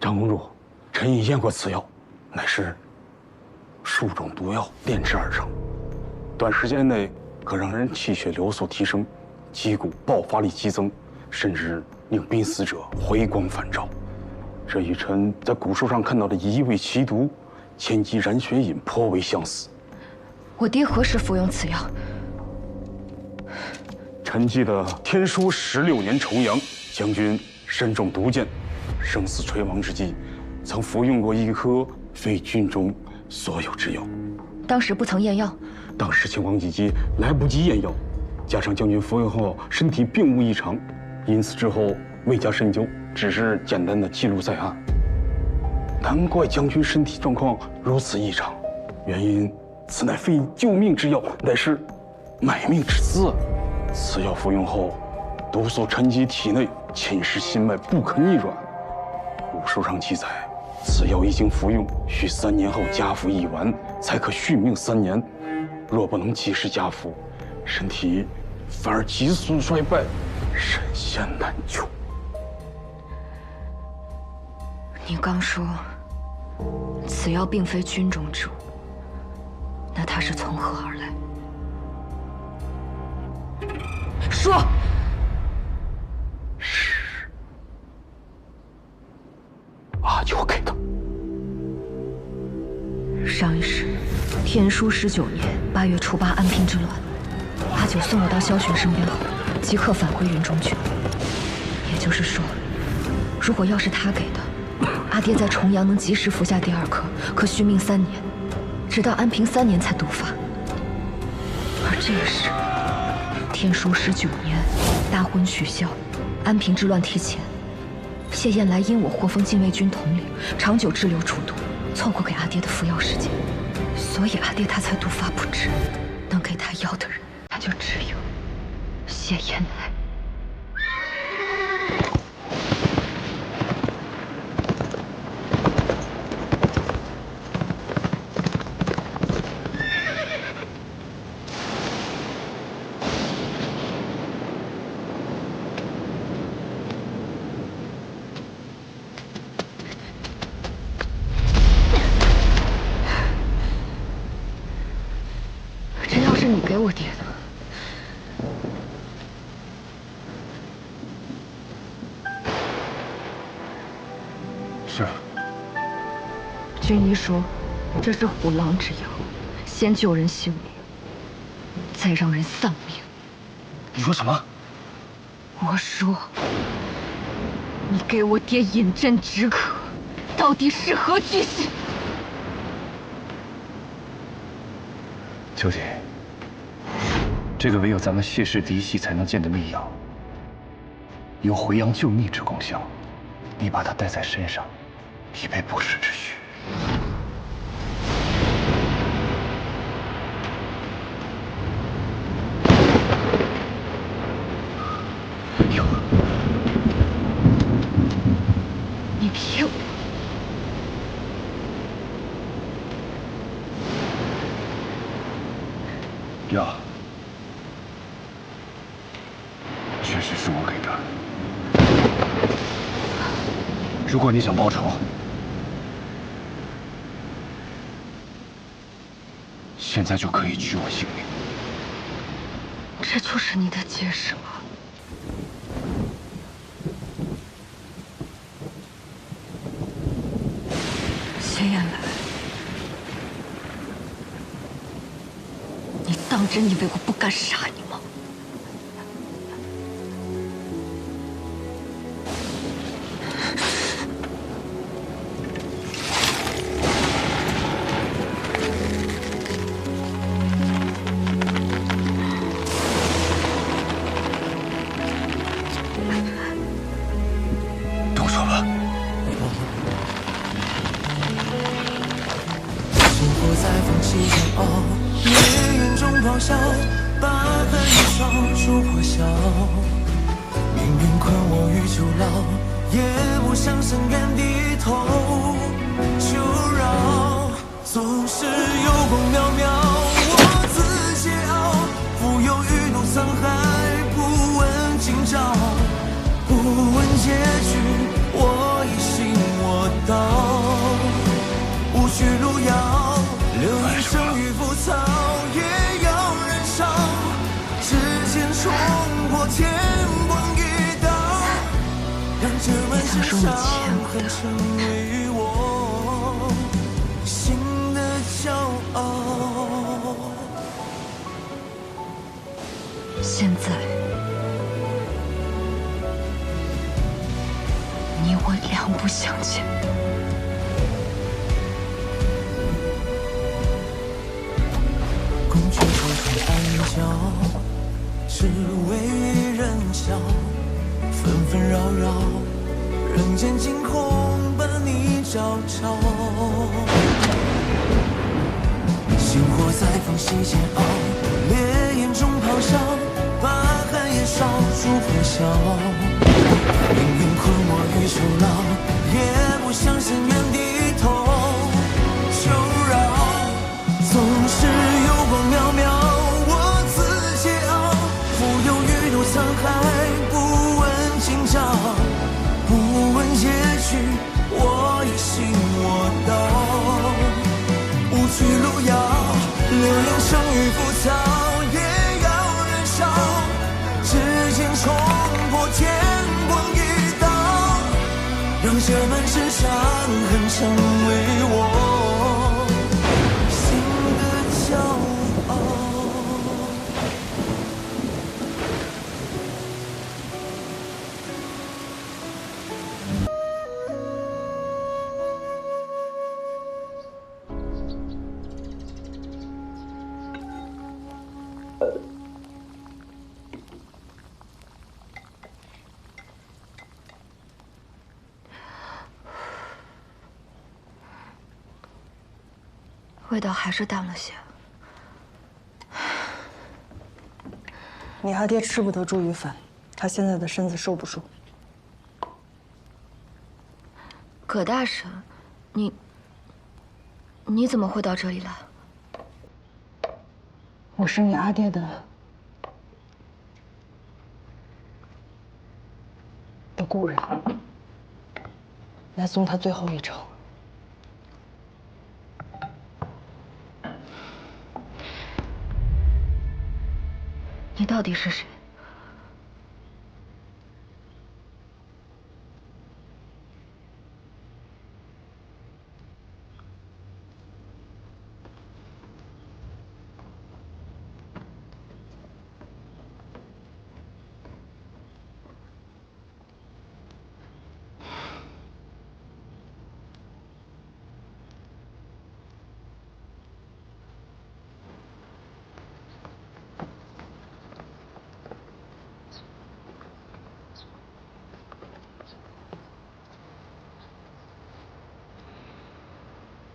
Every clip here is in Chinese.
长公主，臣已验过此药，乃是数种毒药炼制而成，短时间内可让人气血流速提升，肌骨爆发力激增，甚至令濒死者回光返照。这与臣在古书上看到的一味奇毒千机燃血饮颇为相似。我爹何时服用此药？臣记得天书16年重阳，将军身中毒箭，生死垂亡之际，曾服用过一颗非军中所有之药。当时不曾验药。当时情况紧急，来不及验药，加上将军服用后身体并无异常，因此之后未加深究，只是简单的记录在案。难怪将军身体状况如此异常，原因此乃非救命之药，乃是买命之资。此药服用后，毒素沉积体内，侵蚀心脉，不可逆转。古书上记载，此药一经服用，需3年后加服1丸，才可续命3年。若不能及时加服，身体反而急速衰败，神仙难救。你刚说，此药并非军中之物，那它是从何而来？说。是阿九给的。上一世，天书19年8月初8安平之乱，阿九送我到萧玄身边后，即刻返回云中去。也就是说，如果药是他给的，阿爹在重阳能及时服下第2颗，可续命3年，直到安平3年才毒发。而这一世，天书19年，大婚许孝，安平之乱提前，谢燕来因我获封禁卫军统领，长久滞留楚都，错过给阿爹的服药时间，所以阿爹他才毒发不治。能给他药的人，他就只有谢燕来。你给我爹的。是。军医说，这是虎狼之药，先救人性命，再让人丧命。你说什么？我说，你给我爹饮鸩止渴，到底是何居心？秋姐，这个唯有咱们谢氏嫡系才能见的秘药，有回阳救逆之功效。你把它带在身上，以备不时之需。有。你骗我！药确实是我给的。如果你想报仇，现在就可以取我性命。这就是你的解释吗？谢燕来，你当真以为我不敢杀你吗？动手吧。生活在风起煎熬，烈焰中咆哮，把恨与烧出破晓。命运困我于囚牢，也不想深敢低头。求饶，总是有光渺渺，我自桀骜，浮游于怒沧海，不问今朝，不问结局，我一心我。你曾说你欠我的。成为我心的骄傲。现在，你我两不相欠。孔雀后窗暗角，只为人笑，纷纷扰扰，人间惊鸿伴你照照。星火在缝隙煎熬，烈焰中咆哮，把寒夜烧出火硝。命运困我于囚牢，也不想深渊低头求饶。总是有光渺渺，我自桀骜，浮游于斗沧海，不问今朝，不问结局，我一心我道，无惧路遥，流连生于浮躁，也要燃烧，指尖冲破天光一道，让这满身伤痕成为我骄傲。味道还是淡了些。你阿爹吃不得茱萸粉，他现在的身子受不住。葛大婶，你怎么会到这里来？我是你阿爹的故人，来送他最后一程。你到底是谁？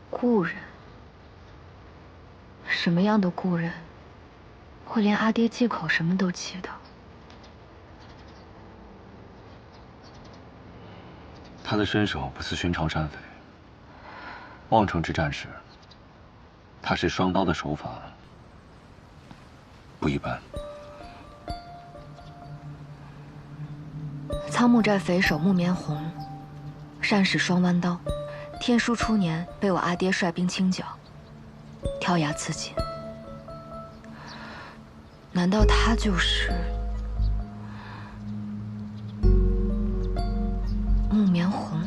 故人？什么样的故人，会连阿爹忌口什么都记得？他的身手不似寻常山匪。望城之战时，他是双刀的手法不一般。仓木寨匪首木棉红，善使双弯刀。天书初年被我阿爹率兵清剿，跳崖自尽。难道他就是木棉红？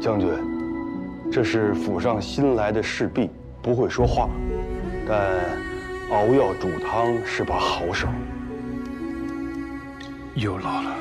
将军，这是府上新来的侍婢，不会说话，但熬药煮汤是把好手。又老了。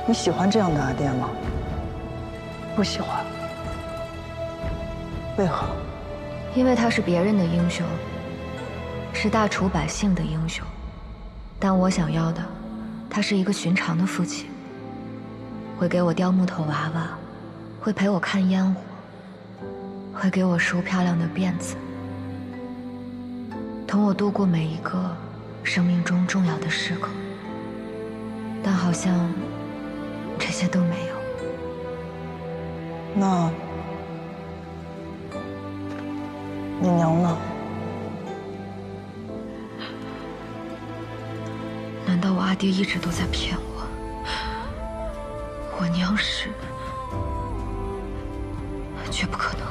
你喜欢这样的阿爹吗？不喜欢。为何？因为他是别人的英雄，是大楚百姓的英雄。但我想要的，他是一个寻常的父亲，会给我雕木头娃娃，会陪我看烟火，会给我梳漂亮的辫子，同我度过每一个生命中重要的时刻。但好像这些都没有。那你娘呢？难道我阿爹一直都在骗我？我娘是……绝不可能。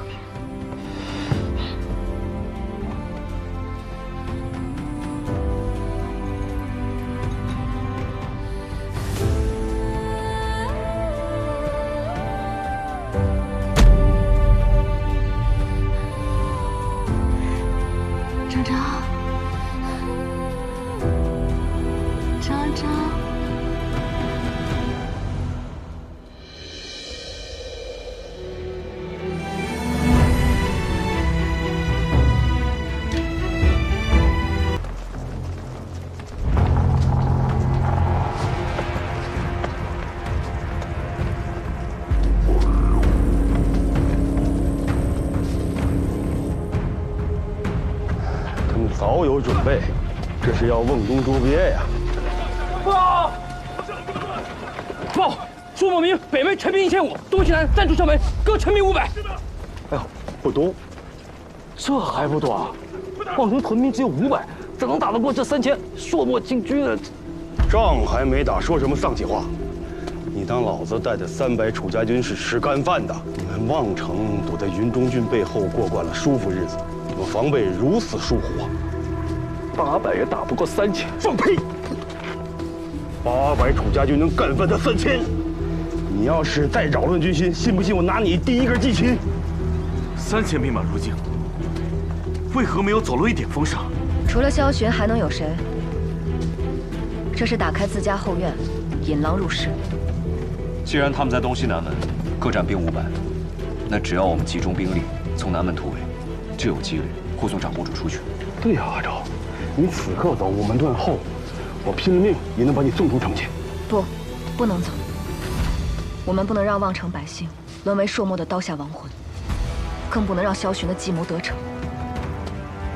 张张，张张，他们早有准备，这是要瓮中捉鳖呀！报！报！苏某明北门陈兵1500，东西南暂驻城门，各陈兵500。哎呦，不多，这还不多啊！望城屯兵只有500，怎能打得过这3000朔漠禁军呢？仗还没打，说什么丧气话？你当老子带的300楚家军是吃干饭的？你们望城躲在云中郡背后过惯了舒服日子，怎么防备如此疏忽啊？800也打不过3000，放屁！800楚家军能干翻他3000？你要是再扰乱军心，信不信我拿你第一根鸡群？3000兵马入境，为何没有走漏一点风声？除了萧巡，还能有谁？这是打开自家后院，引狼入室。既然他们在东西南门各占兵500，那只要我们集中兵力从南门突围，就有几率护送长公主出去。对呀，阿昭，你此刻走，我们断后，我拼了命也能把你送出城去。不能走。我们不能让望城百姓沦为朔漠的刀下亡魂，更不能让萧巡的计谋得逞。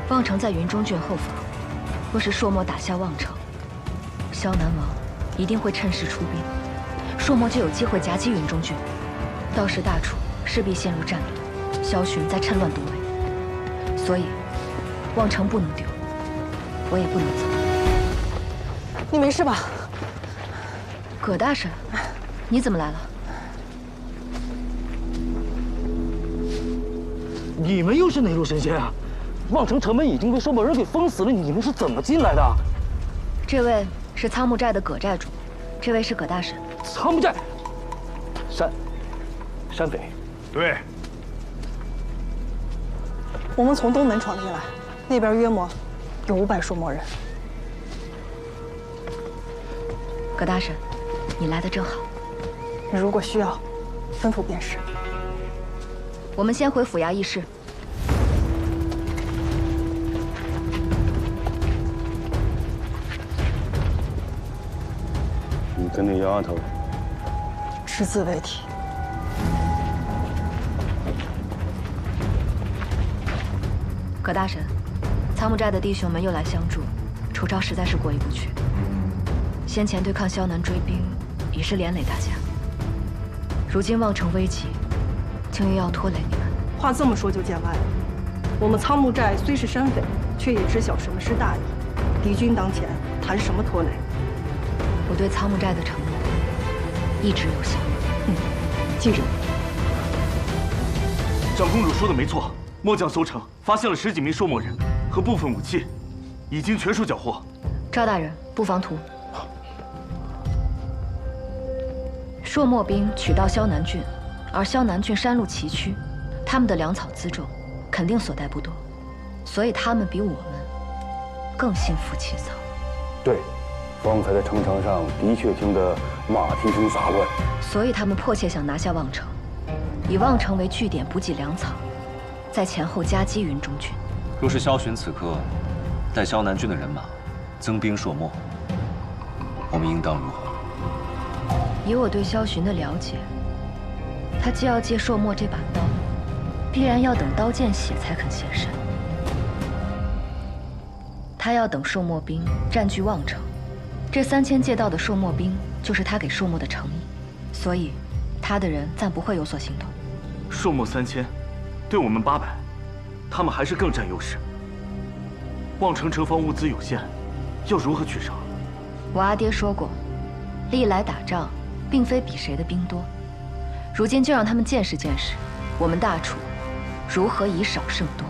望城在云中郡后方，若是朔漠打下望城，萧南王一定会趁势出兵，朔漠就有机会夹击云中郡，到时大楚势必陷入战乱，萧巡再趁乱夺围。所以，望城不能丢，我也不能走。你没事吧？葛大婶，你怎么来了？你们又是哪路神仙啊？望城城门已经被朔漠人给封死了，你们是怎么进来的？这位是仓木寨的葛寨主，这位是葛大婶。仓木寨，山匪。对。我们从东门闯进来，那边约莫有500朔漠人。葛大婶，你来的正好。你如果需要，吩咐便是。我们先回府衙议事。你跟那丫头只字未提。葛大婶，仓木寨的弟兄们又来相助，楚昭实在是过意不去。先前对抗萧南追兵，已是连累大家。如今望城危急，竟又要拖累你们。话这么说就见外了。我们仓木寨虽是山匪，却也知晓什么是大义。敌军当前，谈什么拖累？我对仓木寨的承诺一直有效。记着。长公主说的没错，末将搜城发现了10几名朔漠人和部分武器，已经全数缴获。赵大人，布防图。朔漠兵取道萧南郡，而萧南郡山路崎岖，他们的粮草辎重肯定所带不多，所以他们比我们更心浮气躁。对，方才在城墙上的确听得马蹄声杂乱，所以他们迫切想拿下望城，以望城为据点补给粮草，在前后夹击云中郡。若是萧巡此刻带萧南郡的人马增兵朔漠，我们应当如何？以我对萧巡的了解，他既要借朔漠这把刀，必然要等刀见血才肯现身。他要等朔漠兵占据望城，这3000借道的朔漠兵就是他给朔漠的诚意，所以他的人暂不会有所行动。朔漠3000，对我们800，他们还是更占优势。望城城防物资有限，要如何取胜？我阿爹说过，历来打仗并非比谁的兵多，如今就让他们见识见识我们大楚如何以少胜多。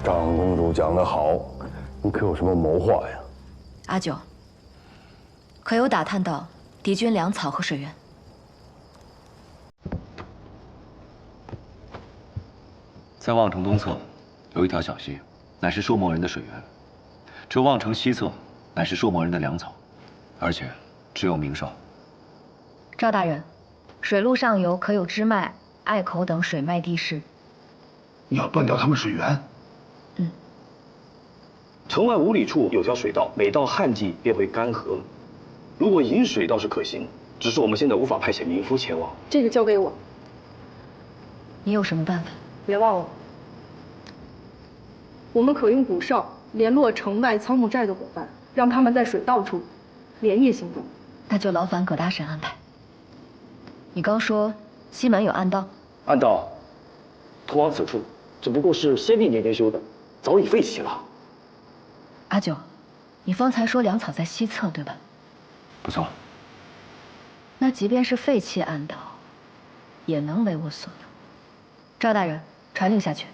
长公主讲得好，你可有什么谋划呀？阿九，可有打探到敌军粮草和水源？在望城东侧有一条小溪，乃是朔漠人的水源；只有望城西侧乃是朔漠人的粮草，而且只有明哨。赵大人，水路上游可有支脉、隘口等水脉地势？你要断掉他们水源？城外5里处有条水道，每到旱季便会干涸。如果引水倒是可行，只是我们现在无法派遣民夫前往。这个交给我。你有什么办法？别忘了，我们可用鼓哨联络城外仓木寨的伙伴，让他们在水道处连夜行动。那就劳烦葛大神安排。你刚说西门有暗道？暗道通往此处，只不过是先帝年间修的，早已废弃了。阿九，你方才说粮草在西侧，对吧？不错。那即便是废弃暗道，也能为我所用。赵大人，传令下去，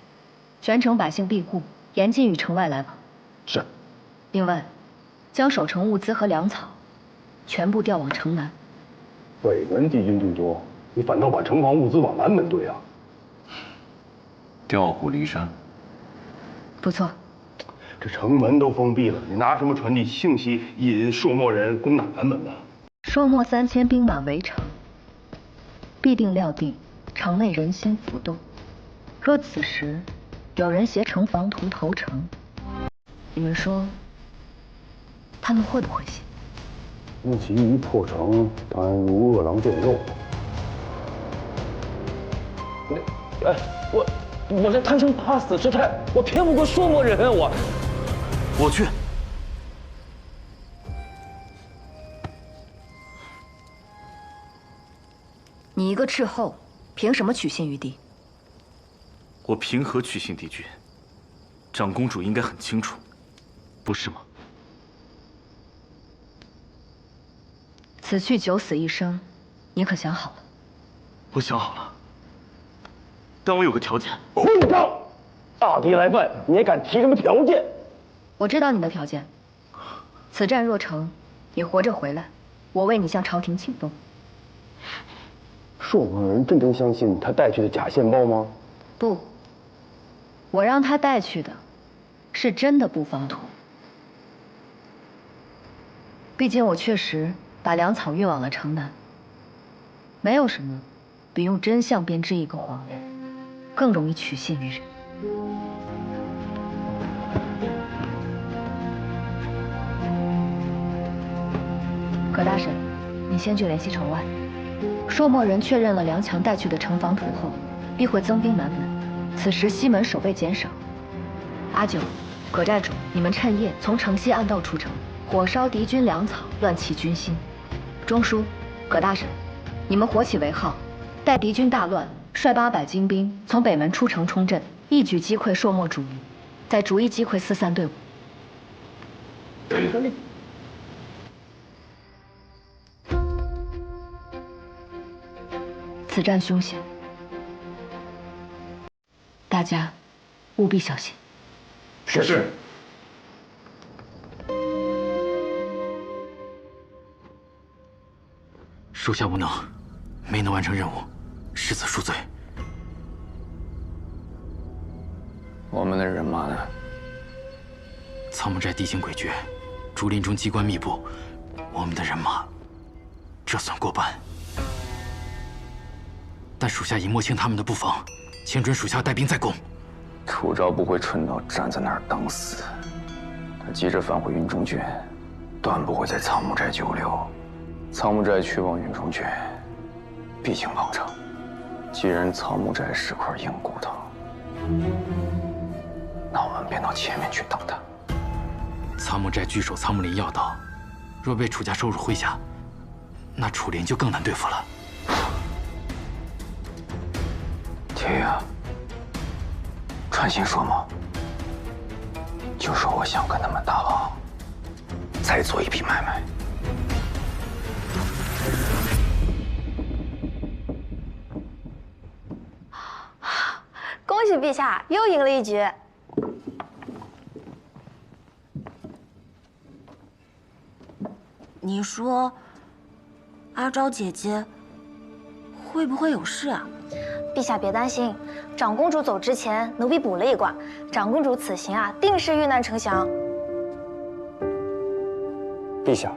全城百姓庇护，严禁与城外来往。是。另外，将守城物资和粮草全部调往城南。北门敌军最多，你反倒把城防物资往南门堆啊？调虎离山。不错。这城门都封闭了，你拿什么传递信息引朔漠人攻打南门呢？朔漠3000兵马围城，必定料定城内人心浮动。若此时有人携城防图投诚，你们说他们会不会信？那急于破城，当然如饿狼见肉。我是贪生怕死之态，我骗不过朔漠人，我去。你一个斥候，凭什么取信于敌？我凭何取信敌军？长公主应该很清楚，不是吗？此去九死一生，你可想好了？我想好了，但我有个条件。混账！大敌来犯，你也敢提什么条件？我知道你的条件。此战若成，你活着回来，我为你向朝廷请功。朔漠人真相信他带去的假线报吗？不，我让他带去的是真的布防图。毕竟我确实把粮草运往了城南，没有什么比用真相编织一个谎言更容易取信于人。葛大神，你先去联系城外。朔漠人确认了梁强带去的城防图后，必会增兵南门。此时西门守备减少。阿九、葛寨主，你们趁夜从城西暗道出城，火烧敌军粮草，乱其军心，中书、葛大神，你们火起为号，待敌军大乱，率800精兵从北门出城冲阵，一举击溃朔漠主义，再逐一击溃四散队伍。此战凶险，大家务必小心。是。属下无能，没能完成任务，失此恕罪。我们的人马呢？草木寨地形诡谲，竹林中机关密布，我们的人马这算过半。但属下已摸清他们的布防，请准属下带兵再攻。楚昭不会蠢到站在那儿等死，他急着返回云中郡，断不会在草木寨久留。草木寨去往云中郡，必经王城。既然草木寨是块硬骨头，那我们便到前面去等他。草木寨据守草木林要道，若被楚家收入麾下，那楚林就更难对付了。铁呀，传信说嘛，就说我想跟他们大王再做一笔买卖。恭喜陛下又赢了一局。你说，阿昭姐姐会不会有事啊？陛下别担心，长公主走之前，奴婢卜了一卦，长公主此行啊，定是遇难成祥。陛下，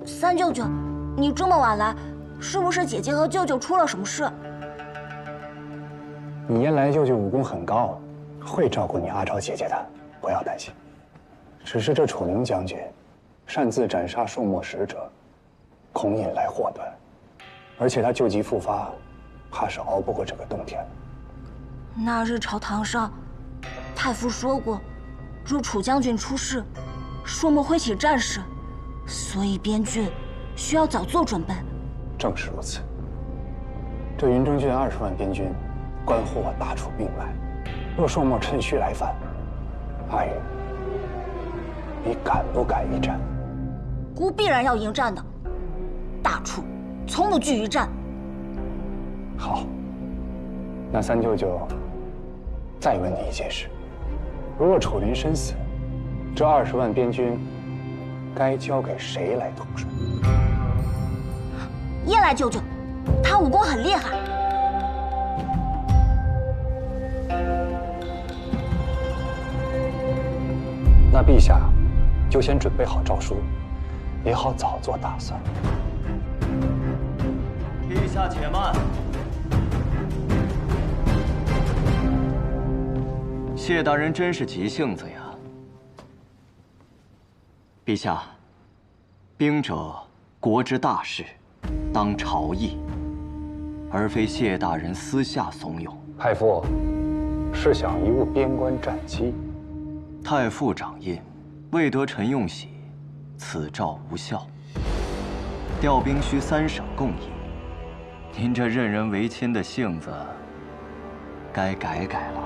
三舅舅，你这么晚来，是不是姐姐和舅舅出了什么事？你燕来舅舅武功很高，会照顾你阿昭姐姐的，不要担心。只是这楚宁将军擅自斩杀朔漠使者，恐引来祸端，而且他旧疾复发，怕是熬不过这个冬天。那日朝堂上，太傅说过，若楚将军出事，朔漠会起战事，所以边郡需要早做准备。正是如此。这云中郡20万边军，关乎我大楚命脉。若朔漠趁虚来犯，阿宇，你敢不敢一战？孤必然要迎战的。大楚从不惧于战。好，那三舅舅再问你一件事：如若楚林身死，这20万边军该交给谁来统帅？燕来舅舅，他武功很厉害。那陛下就先准备好诏书，也好早做打算。陛下且慢。谢大人真是急性子呀。陛下，兵者，国之大事，当朝议，而非谢大人私下怂恿。太傅，是想贻误边关战机。太傅掌印，未得臣用玺，此诏无效。调兵需3省共议，您这任人唯亲的性子，该改改了。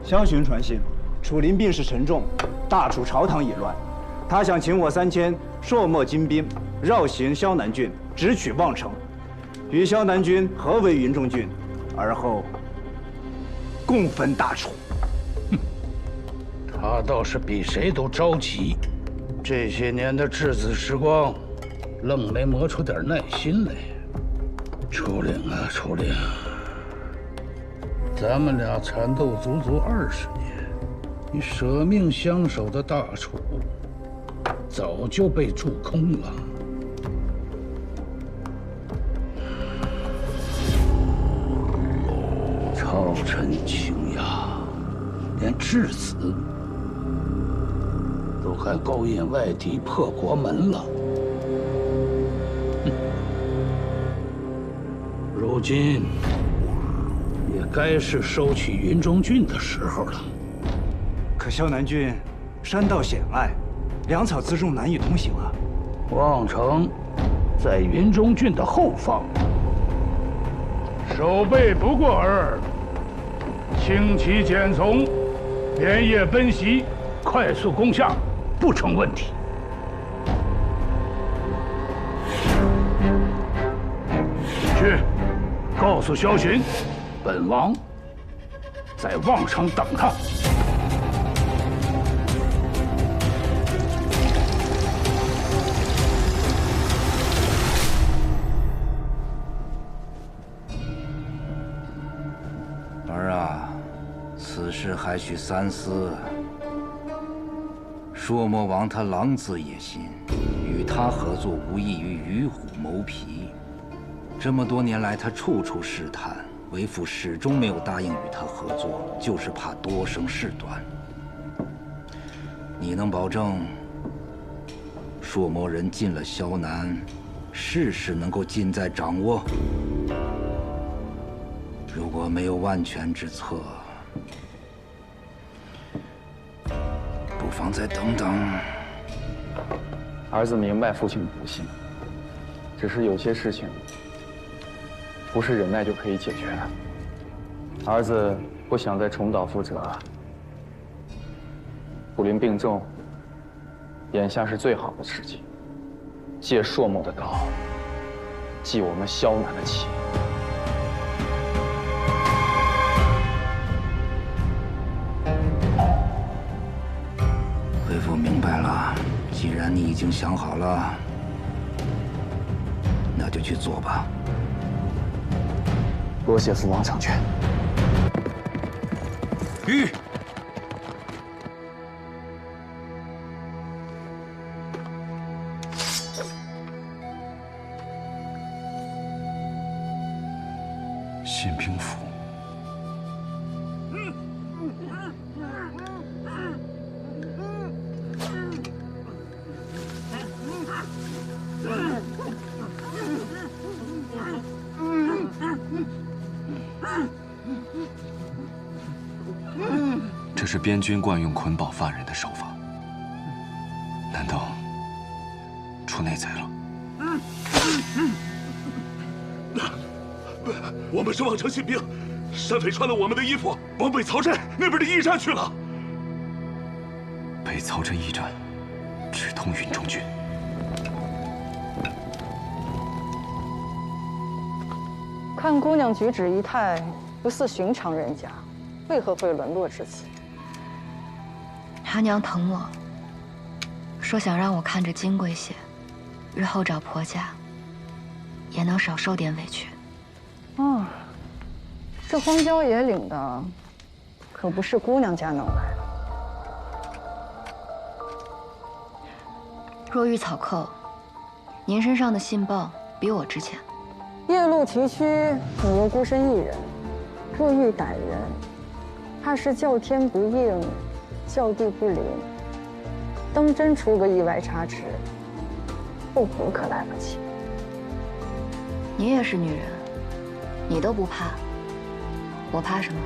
萧巡传信，楚林病势沉重，大楚朝堂已乱。他想请我3000朔漠精兵绕行萧南郡，直取望城，与萧南军合围云中郡，而后共分大楚。他倒是比谁都着急，这些年的稚子时光，愣没磨出点耐心来。楚岭啊，楚岭！咱们俩缠斗足足20年，你舍命相守的大楚，早就被蛀空了。真情呀，连质子都还勾引外敌破国门了。如今也该是收取云中郡的时候了。可萧南郡山道险隘，粮草辎重难以通行啊。望城在云中郡的后方，守备不过尔，轻骑简从，连夜奔袭，快速攻下，不成问题。去，告诉萧巡，本王在望城等他。儿啊，此事还需三思。朔漠王他狼子野心，与他合作无异于与虎谋皮。这么多年来，他处处试探，为父始终没有答应与他合作，就是怕多生事端。你能保证朔漠人进了萧南，事事能够尽在掌握？如果没有万全之策，不妨再等等。儿子明白父亲的不幸，只是有些事情不是忍耐就可以解决的。儿子不想再重蹈覆辙。武林病重，眼下是最好的时机，借朔漠的刀，祭我们萧南的旗。恢复明白了，既然你已经想好了，那就去做吧。多谢父王成全。玉。宪兵府。这是边军惯用捆绑犯人的手法，难道出内贼了？我们是望城信兵，山匪穿了我们的衣服，往北曹镇那边的驿站去了。北曹镇驿站直通云中郡。看姑娘举止仪态，不似寻常人家，为何会沦落至此？他娘疼我，说想让我看着金贵些，日后找婆家也能少受点委屈。啊，这荒郊野岭的，可不是姑娘家能来的。若遇草寇，您身上的信报比我值钱。夜路崎岖，你又孤身一人，若遇歹人，怕是叫天不应，叫地不灵。当真出个意外差池，后悔可来不及。你也是女人，你都不怕，我怕什么？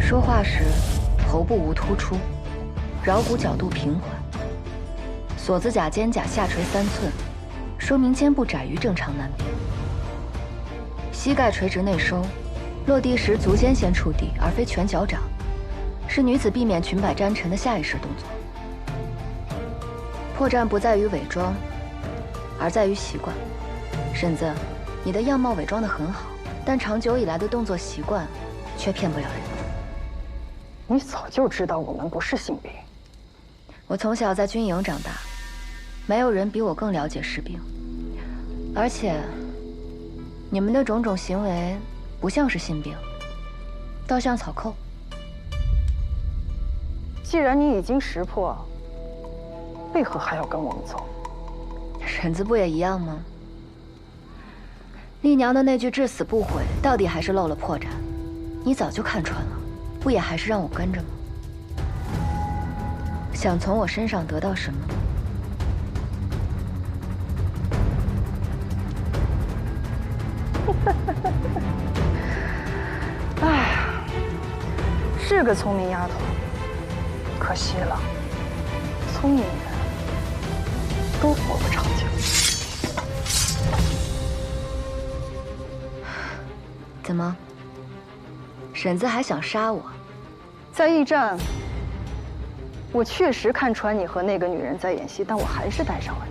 说话时，头部无突出，桡骨角度平缓，锁子甲肩胛下垂3寸，说明肩部窄于正常男边。膝盖垂直内收，落地时足尖先触地，而非全脚掌，是女子避免裙摆沾尘的下意识动作。破绽不在于伪装，而在于习惯。婶子，你的样貌伪装得很好，但长久以来的动作习惯却骗不了人。你早就知道我们不是信兵。我从小在军营长大，没有人比我更了解士兵。而且，你们的种种行为不像是信兵，倒像草寇。既然你已经识破，为何还要跟我们走？婶子不也一样吗？丽娘的那句至死不悔，到底还是露了破绽。你早就看穿了，不也还是让我跟着吗？想从我身上得到什么？哎呀，是个聪明丫头，可惜了，聪明人都活不长久。怎么，婶子还想杀我？在驿站，我确实看穿你和那个女人在演戏，但我还是带上了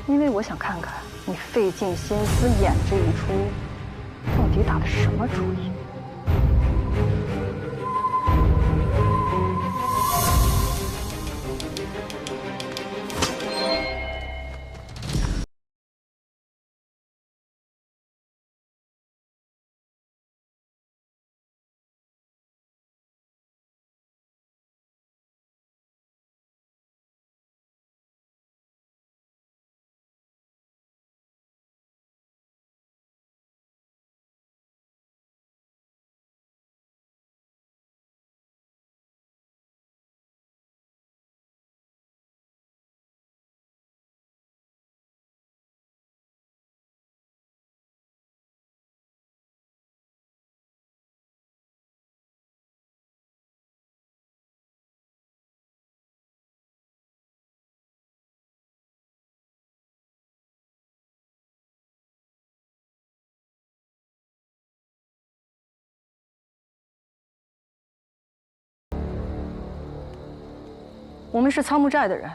你，因为我想看看你费尽心思演这一出，到底打的什么主意。我们是仓木寨的人。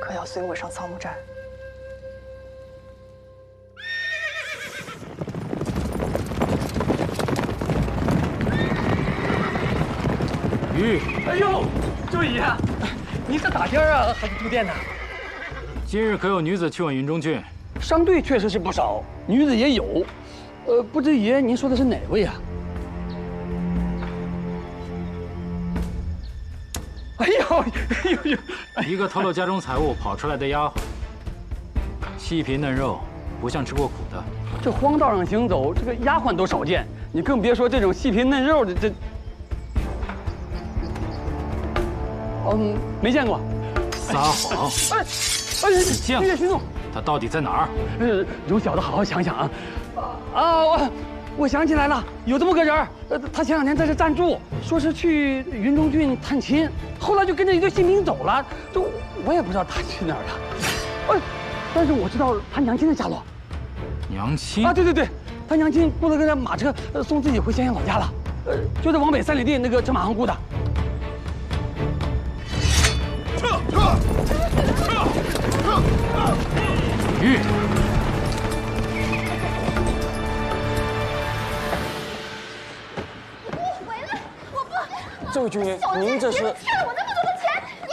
可要随我上仓木寨。哎呦，周姨，你是打点啊，还是住店呢？今日可有女子去问云中郡？商队确实是不少，女子也有。不知爷您说的是哪位啊？哎呦，一个偷了家中财物跑出来的丫鬟，细皮嫩肉，不像吃过苦的。这荒道上行走，这个丫鬟都少见，你更别说这种细皮嫩肉的这。没见过。撒谎！你见过？徐总，他到底在哪儿？容小子好好想想啊！我想起来了，有这么个人他前2天在这暂住，说是去云中郡探亲，后来就跟着一队新兵走了。这我也不知道他去哪儿了。但是我知道他娘亲的下落。娘亲啊，对，他娘亲雇了个马车送自己回咸阳老家了，就在往北3里地那个车马行雇的。玉，我回来，我不。这位军爷，您这是？欠了我那么多的钱，你。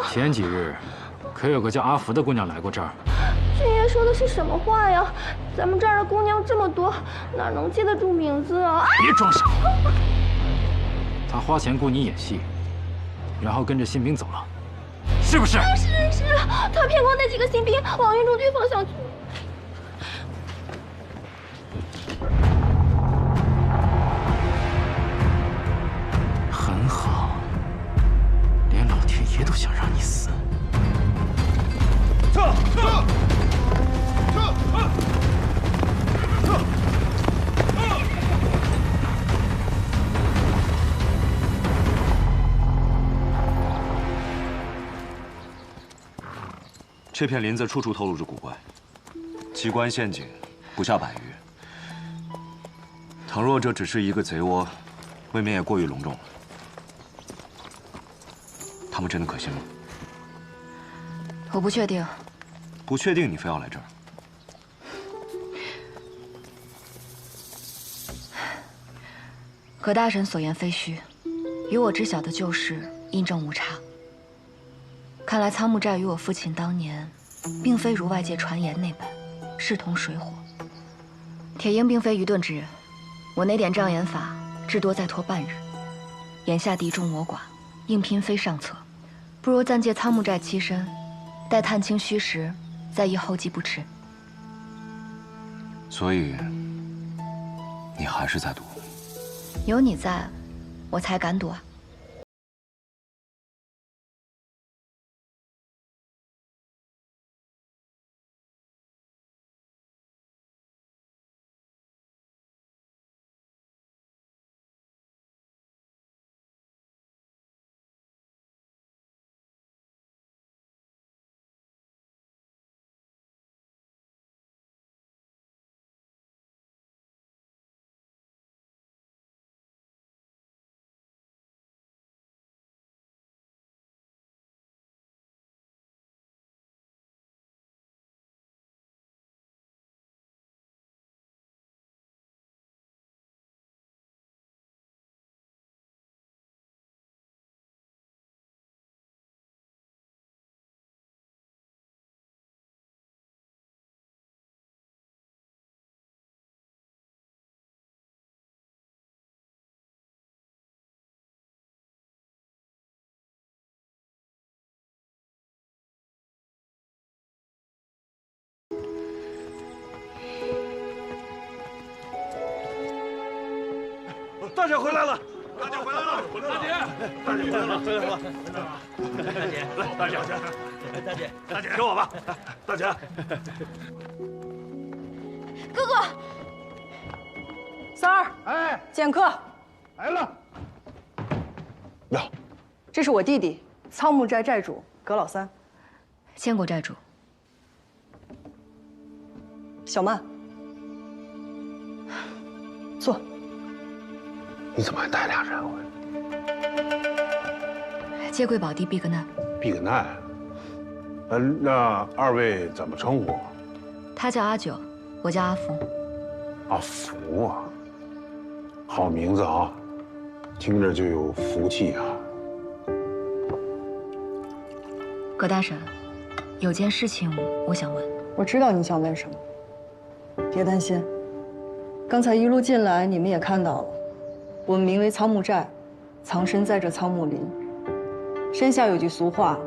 前几日，可有个叫阿福的姑娘来过这儿。君爷说的是什么话呀？咱们这儿的姑娘这么多，哪能记得住名字啊？别装傻！他花钱雇你演戏，然后跟着新兵走了，是不是？是，他骗过那几个新兵往运中军方向去。很好，连老天爷都想让你死。撤！这片林子处处透露着古怪，机关陷阱不下100余。倘若这只是一个贼窝，未免也过于隆重了。他们真的可信吗？我不确定。不确定，你非要来这儿？葛大神所言非虚，与我知晓的旧事印证无差。看来苍木寨与我父亲当年，并非如外界传言那般势同水火。铁鹰并非愚钝之人，我那点障眼法至多再拖半日。眼下敌众我寡，硬拼非上策，不如暂借苍木寨栖身，待探清虚实，再议后继不迟。所以，你还是在赌？有你在，我才敢赌啊！大姐回来了！大姐回来了！大姐，大姐回来了！回来了！大姐，来，大姐，大姐，大姐，给我吧！大姐，哥哥，三儿，哎，见客来了。呀，这是我弟弟，苍木寨寨主葛老三。见过寨主。小曼，坐。你怎么还带俩人回来？接贵宝弟毕格奈。毕格奈，那二位怎么称呼？他叫阿九，我叫阿福。阿福啊，好名字啊，听着就有福气啊。葛大婶，有件事情我想问。我知道你想问什么，别担心。刚才一路进来，你们也看到了。我们名为苍木寨，藏身在这苍木林。山下有句俗话，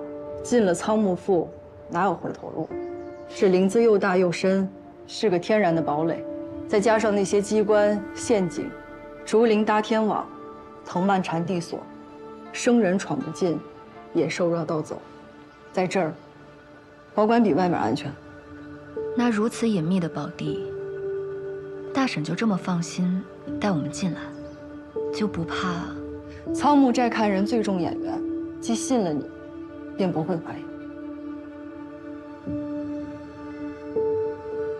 进了苍木腹，哪有回头路？这林子又大又深，是个天然的堡垒。再加上那些机关陷阱，竹林搭天网，藤蔓缠地锁，生人闯不进，野兽绕道走。在这儿，保管比外面安全。那如此隐秘的宝地，大婶就这么放心带我们进来？就不怕？苍木寨看人最重眼缘，既信了你，便不会怀疑。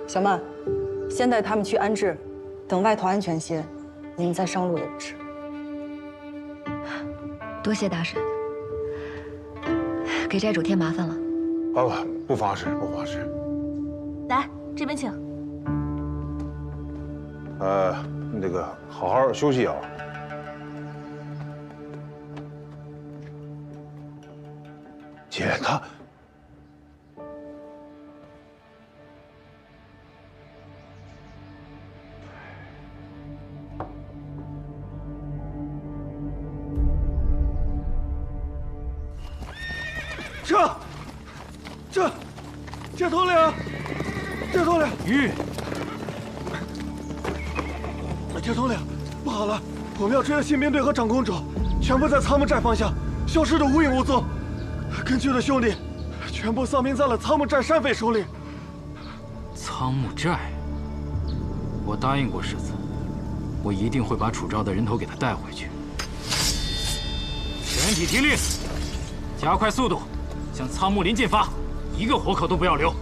小曼，先带他们去安置，等外头安全些，你们再上路也不迟。多谢大婶，给寨主添麻烦了。不妨事，不妨事。来，这边请。那个好好休息啊。姐，这头领，鱼，这头领，不好了，我们要追的新兵队和长公主，全部在仓木寨方向，消失得无影无踪。跟去的兄弟，全部丧命在了仓木寨山匪手里。仓木寨，我答应过世子，我一定会把楚昭的人头给他带回去。全体听令，加快速度，向仓木林进发，一个活口都不要留。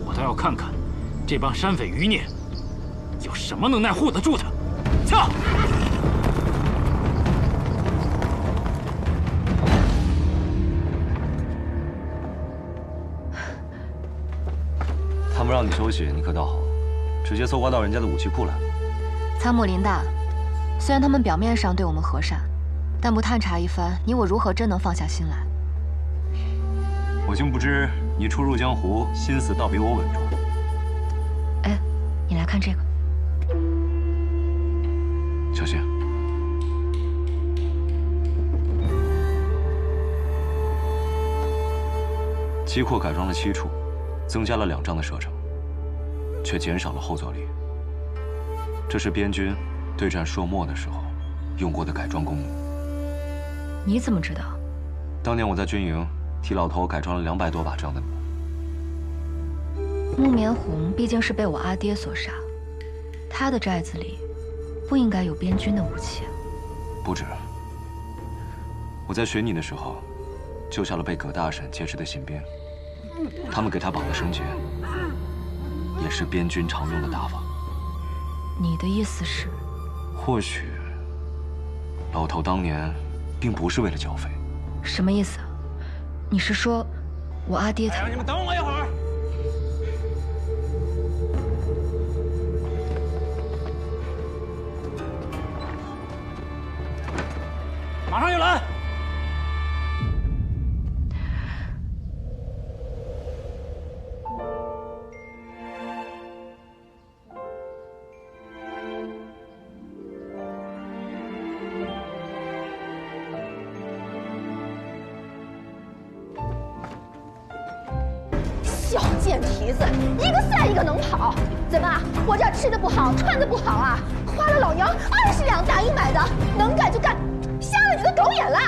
我倒要看看，这帮山匪余孽，有什么能耐护得住他。驾！他们让你休息，你可倒好，直接搜刮到人家的武器库来了。参谋林大，虽然他们表面上对我们和善，但不探查一番，你我如何真能放下心来？我竟不知你初入江湖，心思倒比我稳重。哎，你来看这个，小心。机库改装了7处，增加了2丈的射程，却减少了后坐力。这是边军对战朔漠的时候用过的改装公弩。你怎么知道？当年我在军营替老头改装了200多把这样的弩。木棉红毕竟是被我阿爹所杀，他的寨子里不应该有边军的武器。不止，我在选你的时候，救下了被葛大婶劫持的新兵，他们给他绑了绳结，也是边军常用的打法。你的意思是？或许老头当年并不是为了剿匪。什么意思？你是说，我阿爹他？你们等我一会儿。马上就来。小贱蹄子，一个赛一个能跑。怎么，我这吃的不好，穿的不好啊？花了老娘20两大银买的，能干就干，瞎了你的狗眼了！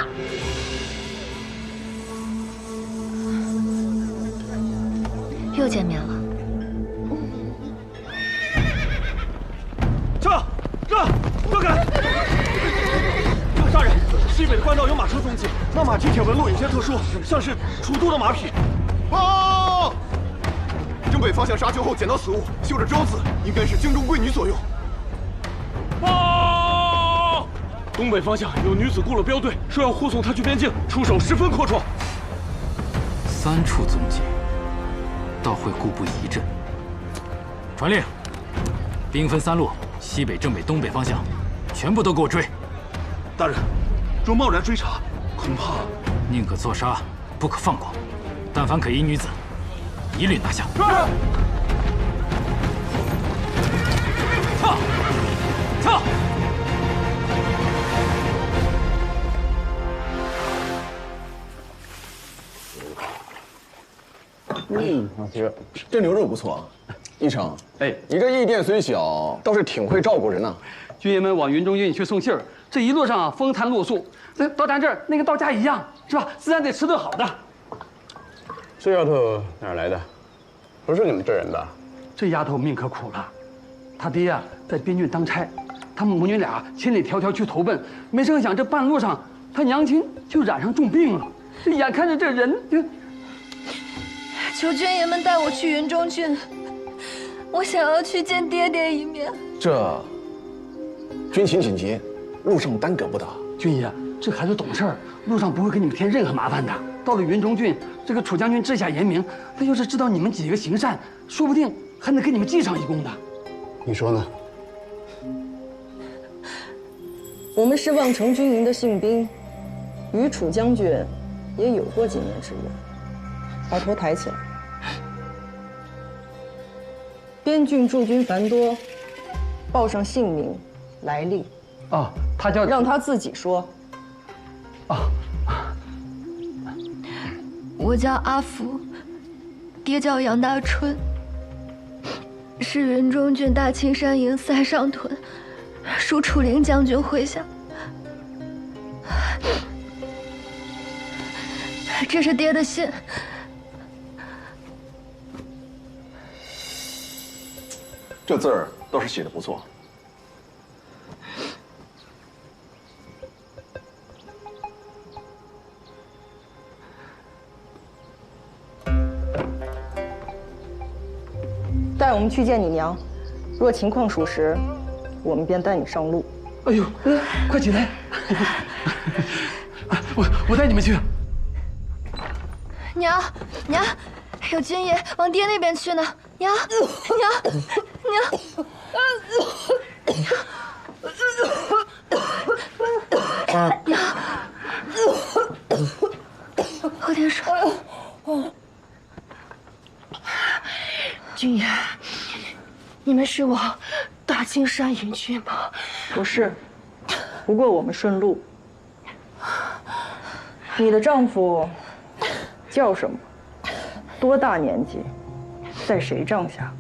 又见面了。让开！大人，西北的官道有马车踪迹，那马蹄铁纹路有些特殊，像是楚都的马匹。报！正北方向沙丘后捡到此物，绣着“昭”字，应该是京中贵女所用。报！东北方向有女子雇了镖队，说要护送她去边境，出手十分阔绰。 3处踪迹，倒会故布疑阵。传令，兵分3路，西北、正北、东北方向，全部都给我追！大人，若贸然追查，恐怕宁可错杀，不可放过。但凡可疑女子，一律拿下。撤！撤！ 这牛肉不错啊，一成。哎，你这驿店虽小，倒是挺会照顾人呐。军爷们往云中郡去送信儿，这一路上风餐露宿，那到咱这儿那个到家一样，是吧？自然得吃顿好的。这丫头哪儿来的？不是你们这人的。这丫头命可苦了，她爹呀在边郡当差，他们母女俩千里迢迢去投奔，没成想这半路上她娘亲就染上重病了，这眼看着这人就。 求军爷们带我去云中郡，我想要去见爹爹一面。这军情紧急，路上耽搁不得。军爷，这孩子懂事儿，路上不会给你们添任何麻烦的。到了云中郡，这个楚将军治下严明，他要是知道你们几个行善，说不定还能给你们记上一功的。你说呢？我们是望城军营的信兵，与楚将军也有过几面之缘。把头抬起来。 边郡驻军繁多，报上姓名、来历。哦，他叫……让他自己说。哦，我叫阿福，爹叫杨大春，是云中郡大青山营塞上屯，属楚灵将军麾下。这是爹的信。这字儿倒是写的不错。带我们去见你娘，若情况属实，我们便带你上路。哎呦，快起来！我带你们去。娘，有军爷往爹那边去呢。娘，喝点水。军爷，你们是我大青山营军吗？不是，不过我们顺路。你的丈夫叫什么？多大年纪？在谁帐下？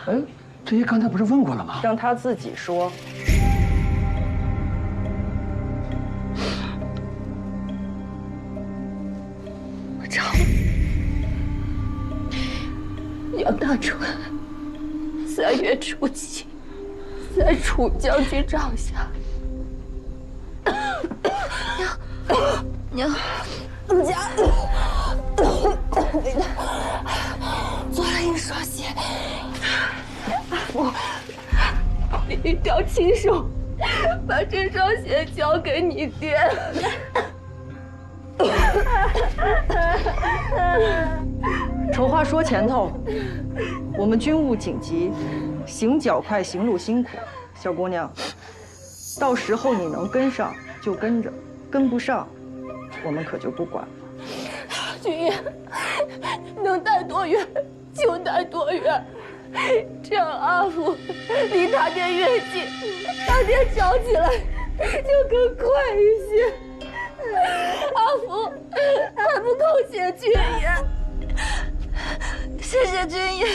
哎，这爷刚才不是问过了吗？让他自己说。我丈夫杨大春，3月初7，在楚将军帐下。娘，我们家做了一双鞋，你一定要亲手把这双鞋交给你爹。丑话说前头，我们军务紧急，行脚快，行路辛苦。小姑娘，到时候你能跟上就跟着，跟不上，我们可就不管了。军爷，能带多远就带多远，这样阿福离他爹越近，他爹找起来就更快一些。阿福还不够谢军爷，谢谢军爷。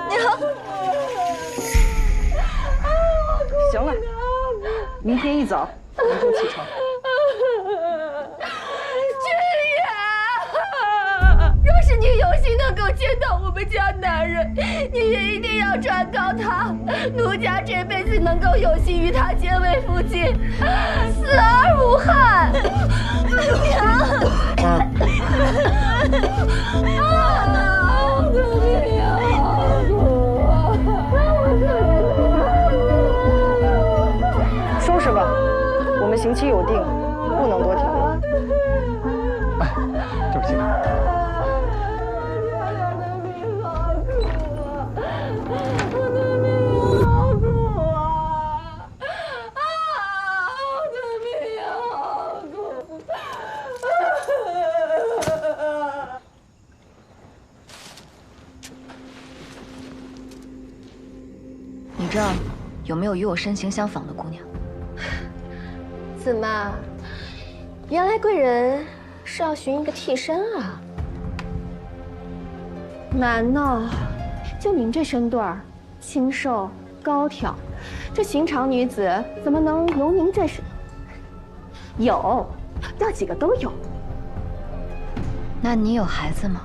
娘，行了，明天一早我们就启程。军爷，若是你有幸能够见到我们家男人，你也一定要转告他，奴家这辈子能够有幸与他结为夫妻，死而无憾。收拾吧，我们行期有定，不能多停留。哎，这边请。你这儿有没有与我身形相仿的姑娘？怎么，原来贵人是要寻一个替身啊？难呐，就您这身段儿，清瘦高挑，这寻常女子怎么能有您这身？有，要几个都有。那你有孩子吗？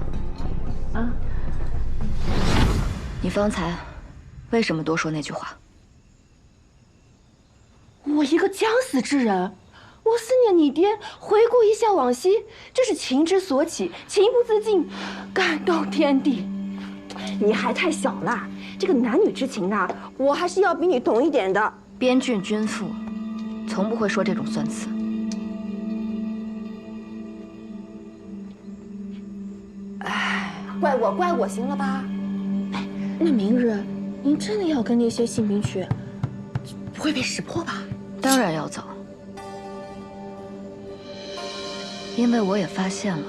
啊？你方才为什么多说那句话？我一个将死之人，我思念你爹，回顾一下往昔，这是情之所起，情不自禁，感动天地。你还太小了，这个男女之情呐，我还是要比你懂一点的。边郡君妇，从不会说这种酸词。哎，怪我行了吧？哎，那明日您真的要跟那些信兵去，不会被识破吧？当然要走，因为我也发现了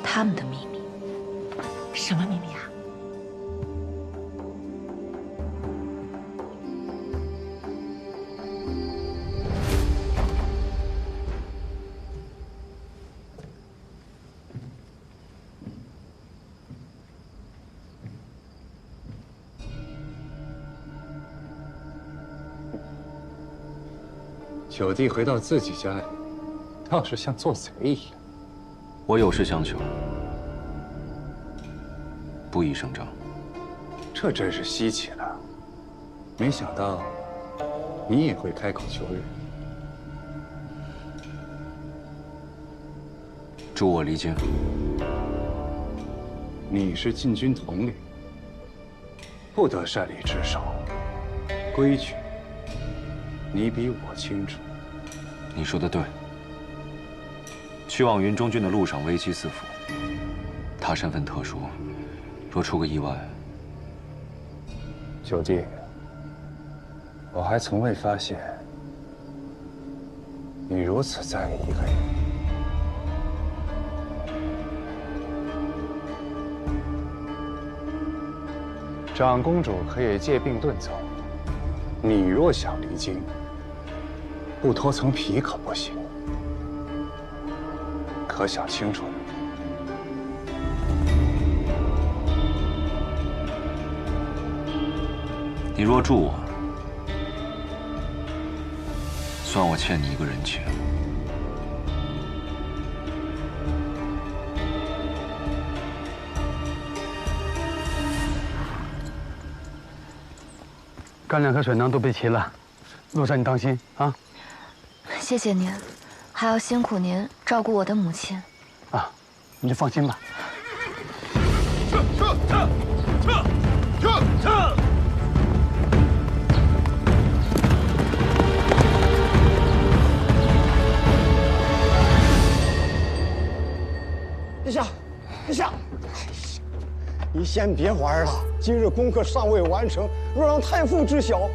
他们的秘密。什么秘密啊？九弟回到自己家里，倒是像做贼一样。我有事相求，不宜声张。这真是稀奇了，没想到你也会开口求人。助我离京。你是禁军统领，不得擅离职守，规矩你比我清楚。你说的对。去往云中郡的路上危机四伏，他身份特殊，若出个意外，九弟，我还从未发现你如此在意一个人。长公主可以借病遁走，你若想离京，不脱层皮可不行。可想清楚了。你若助我，算我欠你一个人情。干粮和水囊都备齐了，路上你当心啊！谢谢您，还要辛苦您照顾我的母亲。啊，你就放心吧。撤！陛下，陛下，你先别玩了，今日功课尚未完成，若让太傅知晓，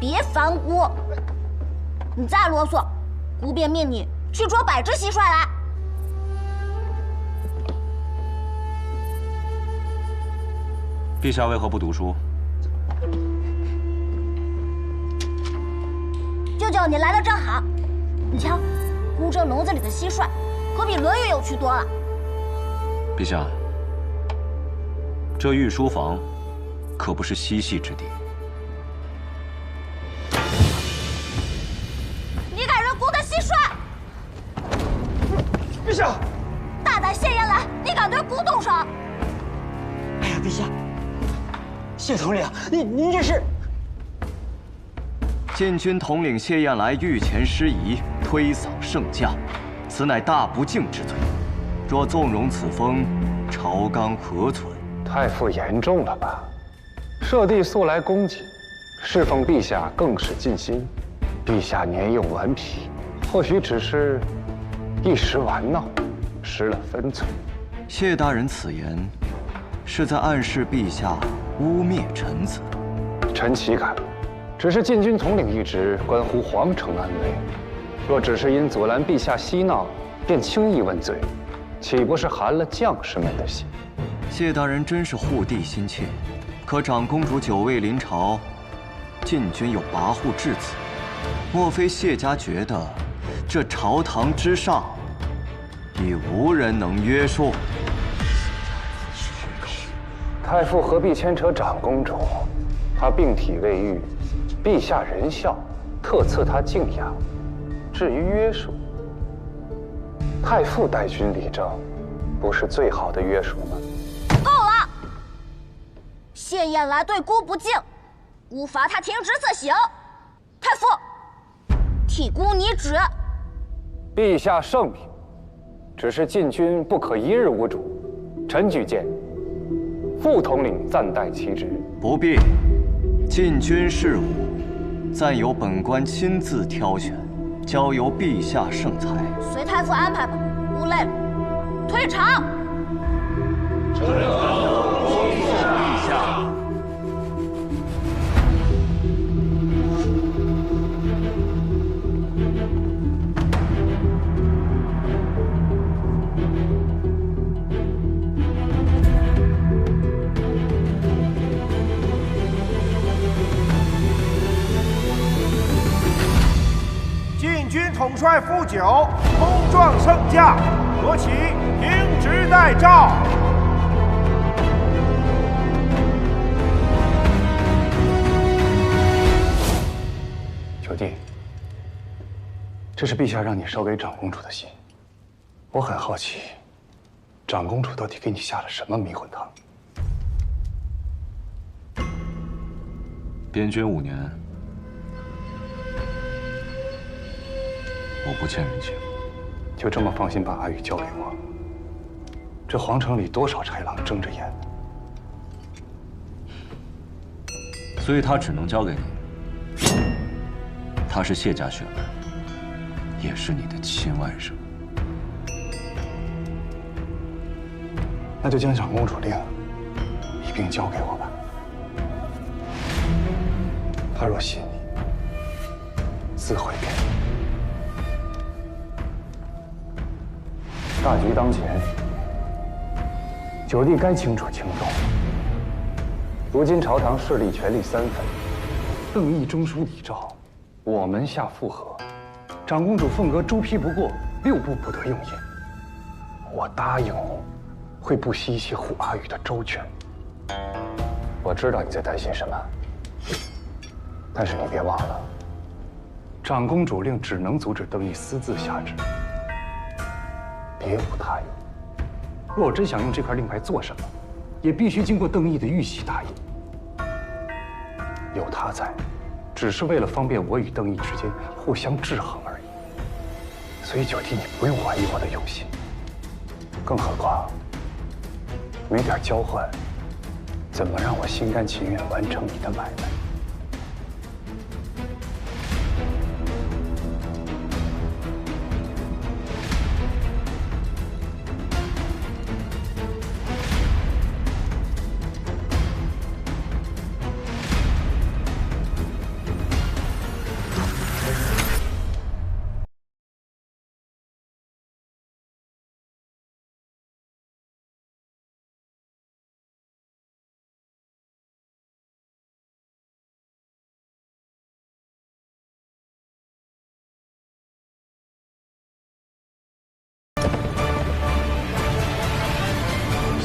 别烦姑，你再啰嗦，姑便命你去捉百只蟋蟀来。陛下为何不读书？舅舅，你来的正好。你瞧，姑这笼子里的蟋蟀，可比《论语》有趣多了。陛下，这御书房可不是嬉戏之地。你敢扔姑的蟋蟀？陛下，大胆谢延来，你敢对姑动手？哎呀，陛下，谢统领，您这是……禁军统领谢燕来御前失仪，推搡圣驾，此乃大不敬之罪。若纵容此风，朝纲何存？太傅严重了吧？舍弟素来恭谨，侍奉陛下更是尽心。陛下年幼顽皮，或许只是一时玩闹，失了分寸。谢大人此言，是在暗示陛下污蔑臣子。臣岂敢？只是禁军统领一职，关乎皇城安危。若只是因阻拦陛下嬉闹，便轻易问罪，岂不是寒了将士们的心？谢大人真是护弟心切，可长公主久未临朝，禁军又跋扈至此，莫非谢家觉得这朝堂之上已无人能约束？太傅何必牵扯长公主？她病体未愈，陛下仁孝，特赐她静养。至于约束，太傅带军理政，不是最好的约束吗？够了！谢燕来对姑不敬，姑罚他停职赐刑。太傅，替姑拟旨。陛下圣明，只是禁军不可一日无主。臣举荐副统领暂代其职。不必，禁军事务暂由本官亲自挑选，交由陛下圣裁。随太傅安排吧，姑累了，退朝。臣恭迎陛下。禁军统帅傅九冲撞圣驾，国旗停职待诏。九弟，这是陛下让你捎给长公主的信。我很好奇，长公主到底给你下了什么迷魂汤？边军5年，我不欠人情。就这么放心把阿宇交给我？这皇城里多少豺狼睁着眼？所以他只能交给你。他是谢家血脉，也是你的亲外甥。那就将长公主令一并交给我吧。他若信你，自会给你。大局当前，九弟该清楚轻重。如今朝堂势力权力三分，邓毅中书李昭，我门下附和，长公主凤阁朱批不过，6部不得用印。我答应你，会不惜一切护阿宇的周全。我知道你在担心什么，但是你别忘了，长公主令只能阻止邓毅私自下旨，别无他用。若我真想用这块令牌做什么，也必须经过邓毅的玉玺答应。有他在，只是为了方便我与邓毅之间互相制衡而已。所以九弟，你不用怀疑我的用心。更何况，没点交换，怎么让我心甘情愿完成你的买卖？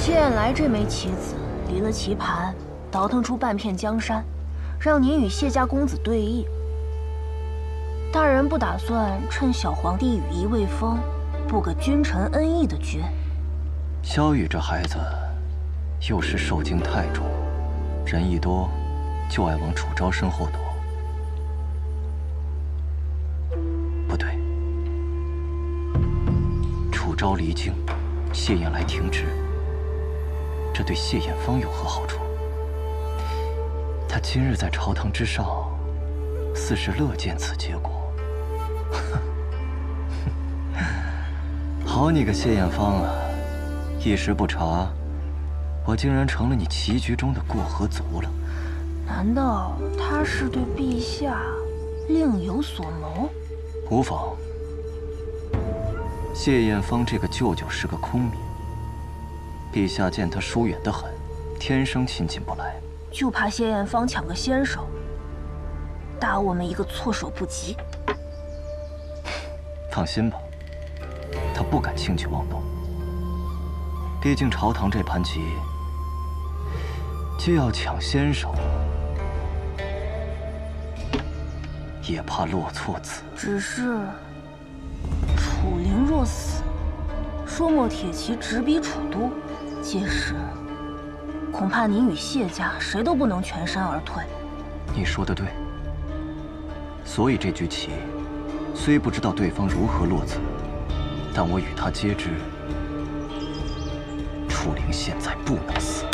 谢燕来这枚棋子离了棋盘，倒腾出半片江山，让您与谢家公子对弈。大人不打算趁小皇帝羽翼未丰，布个君臣恩义的局？萧雨这孩子，幼时受惊太重，人一多，就爱往楚昭身后躲。不对，楚昭离京，谢燕来停职。这对谢艳芳有何好处？他今日在朝堂之上，似是乐见此结果。好你个谢艳芳啊！一时不察，我竟然成了你棋局中的过河卒了。难道他是对陛下另有所谋？无妨。谢艳芳这个舅舅是个空名。陛下见他疏远得很，天生亲近不来，就怕谢艳芳抢个先手，打我们一个措手不及。放心吧，他不敢轻举妄动。毕竟朝堂这盘棋，既要抢先手，也怕落错子。只是楚灵若死，说墨铁骑直逼楚都。届时，恐怕您与谢家谁都不能全身而退。你说的对，所以这局棋虽不知道对方如何落子，但我与他皆知，楚灵现在不能死。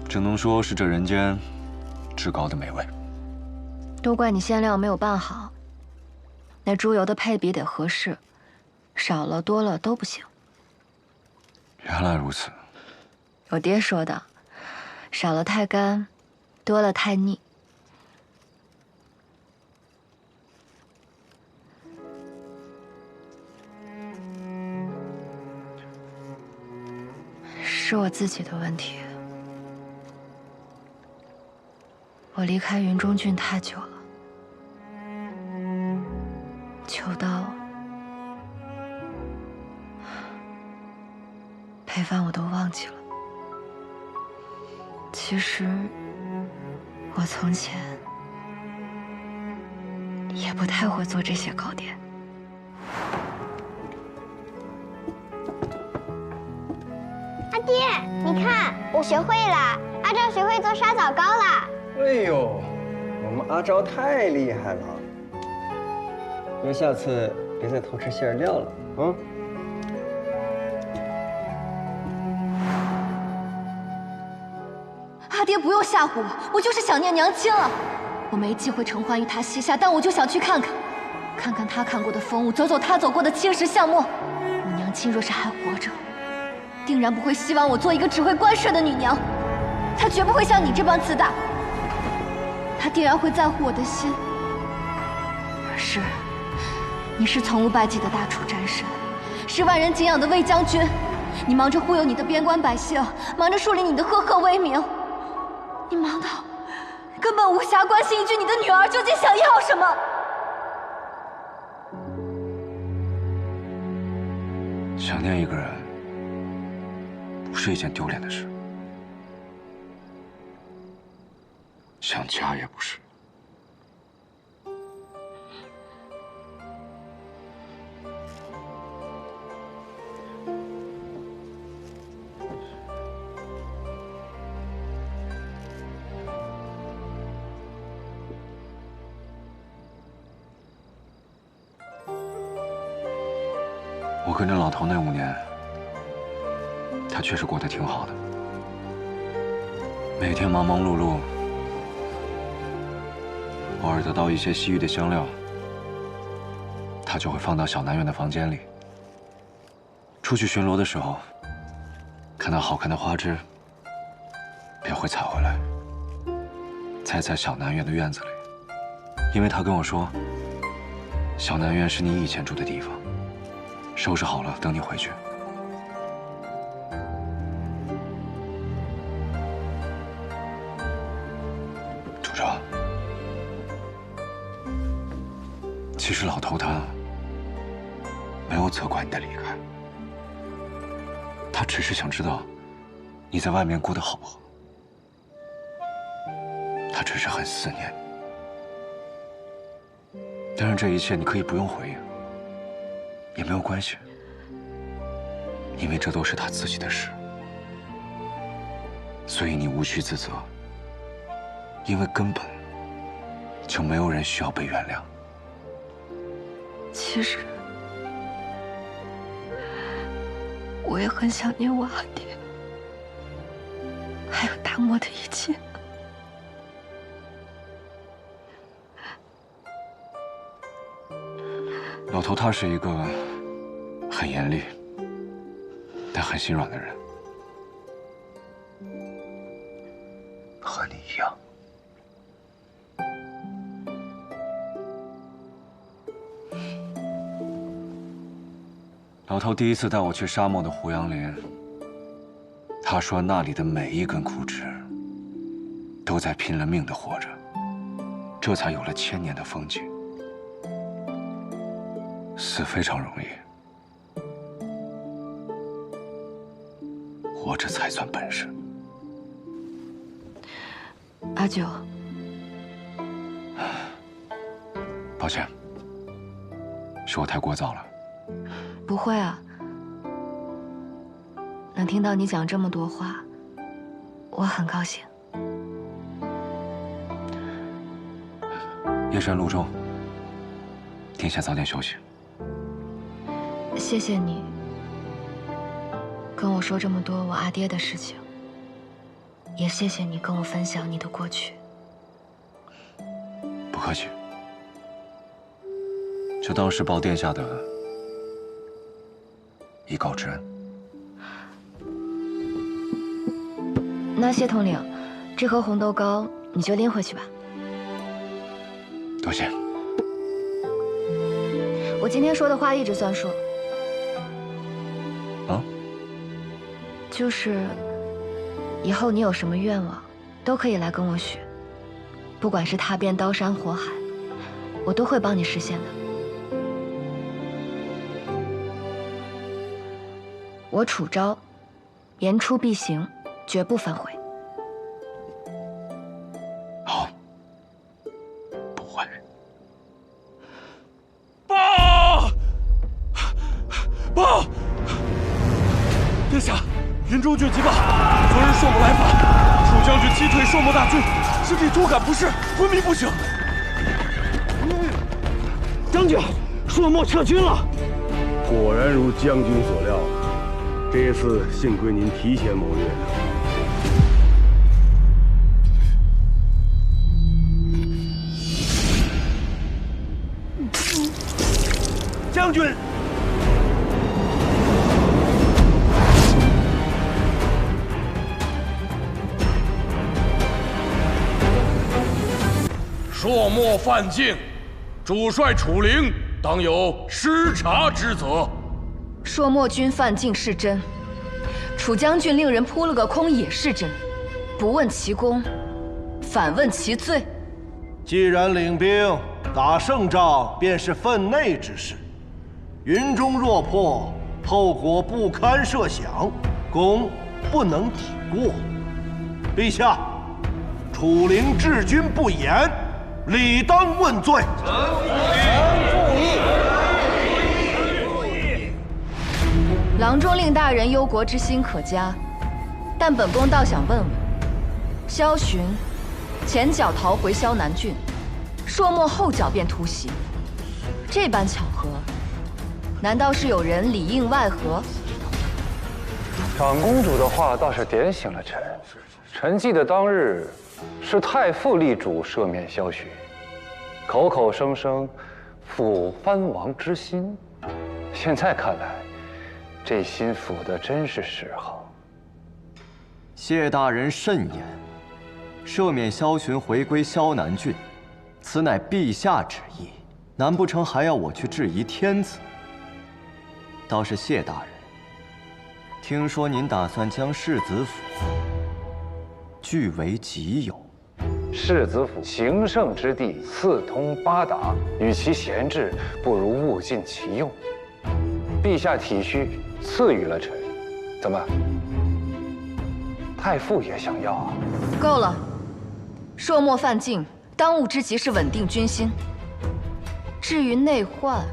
只能说是这人间至高的美味。都怪你馅料没有拌好，那猪油的配比得合适，少了多了都不行。原来如此。我爹说的，少了太干，多了太腻。是我自己的问题。我离开云中郡太久了，久到陪饭我都忘记了。其实我从前也不太会做这些糕点。阿爹，你看，我学会了，阿昭学会做沙枣糕了。哎呦，我们阿昭太厉害了！那下次别再偷吃馅料了，啊！阿爹不用吓唬我，我就是想念娘亲了。我没机会承欢于他膝下，但我就想去看看，看看他看过的风物，走走他走过的青石巷陌。我娘亲若是还活着，定然不会希望我做一个只会关税的女娘，她绝不会像你这般自大。她定然会在乎我的心。是，你是从无败绩的大楚战神，是万人敬仰的魏将军。你忙着忽悠你的边关百姓，忙着树立你的赫赫威名，你忙到根本无暇关心一句你的女儿究竟想要什么。想念一个人，不是一件丢脸的事。想家也不是。我跟着老头那5年，他确实过得挺好的，每天忙忙碌碌。偶尔得到一些西域的香料，他就会放到小南院的房间里。出去巡逻的时候，看到好看的花枝，便会采回来，栽在小南院的院子里。因为他跟我说，小南院是你以前住的地方，收拾好了等你回去。主召。其实老头他没有责怪你的离开，他只是想知道你在外面过得好不好。他只是很思念你，当然这一切你可以不用回应，也没有关系，因为这都是他自己的事，所以你无需自责，因为根本就没有人需要被原谅。其实，我也很想念我阿爹，还有大漠的一切。老头他是一个很严厉，但很心软的人，和你一样。老头第一次带我去沙漠的胡杨林，他说那里的每一根枯枝都在拼了命地活着，这才有了1000年的风景。死非常容易，活着才算本事。阿九，抱歉，是我太聒噪了。不会啊，能听到你讲这么多话，我很高兴。夜深路重，殿下早点休息。谢谢你跟我说这么多我阿爹的事情。也谢谢你跟我分享你的过去。不客气，就当是报殿下的以告之恩。那谢统领，这盒红豆糕你就拎回去吧。多谢。我今天说的话一直算数。啊？就是以后你有什么愿望，都可以来跟我许，不管是踏遍刀山火海，我都会帮你实现的。我楚昭，言出必行，绝不反悔。好，不会。报！报！殿下，云中郡急报，昨日朔漠来访，楚将军击退朔漠大军，身体突感不适，昏迷不醒。将军，朔漠撤军了。果然如将军所料，这次幸亏您提前谋略。将军。朔漠犯境，主帅楚灵当有失察之责。朔漠军犯境是真，楚将军令人扑了个空也是真，不问其功，反问其罪。既然领兵打胜仗，便是分内之事。云中若破，后果不堪设想，公不能抵过。陛下，楚灵治军不严，理当问罪。臣附议。郎中令大人忧国之心可嘉，但本宫倒想问问：萧巡前脚逃回萧南郡，朔漠后脚便突袭，这般巧合，难道是有人里应外合？长公主的话倒是点醒了臣。臣记得当日是太傅力主赦免萧巡，口口声声抚藩王之心，现在看来，这心抚的真是时候。谢大人慎言，赦免萧巡回归萧南郡，此乃陛下旨意，难不成还要我去质疑天子？倒是谢大人，听说您打算将世子府据为己有。世子府行胜之地，四通八达，与其闲置，不如物尽其用。陛下体恤，赐予了臣，怎么？太傅也想要啊？够了！朔漠犯境，当务之急是稳定军心。至于内患，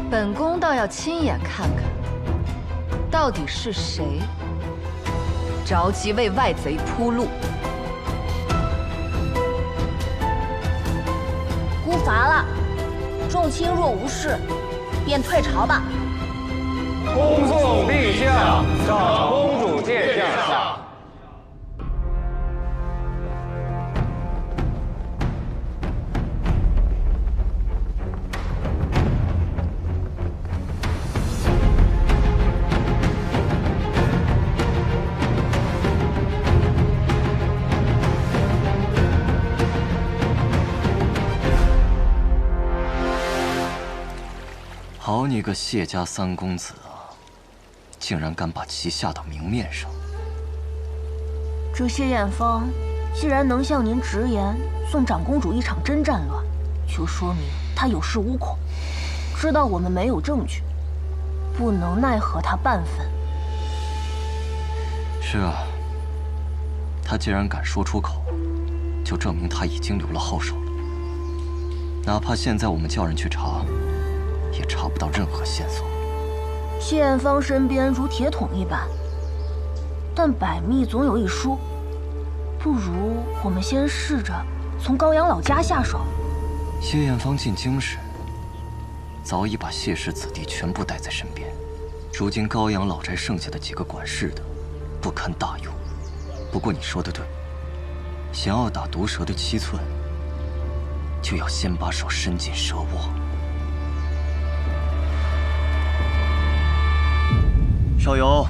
本宫倒要亲眼看看，到底是谁着急为外贼铺路。孤伐了，众卿若无事，便退朝吧。恭送陛下，长公主见驾。好你个谢家三公子啊，竟然敢把棋下到明面上！这谢艳芳既然能向您直言送长公主一场真战乱，就说明她有恃无恐，知道我们没有证据，不能奈何她半分。是啊，她既然敢说出口，就证明她已经留了后手了。哪怕现在我们叫人去查，也查不到任何线索。谢艳芳身边如铁桶一般，但百密总有一疏，不如我们先试着从高阳老家下手。谢艳芳进京时，早已把谢氏子弟全部带在身边，如今高阳老宅剩下的几个管事的，不堪大用。不过你说的对，想要打毒蛇的7寸，就要先把手伸进蛇窝。少游，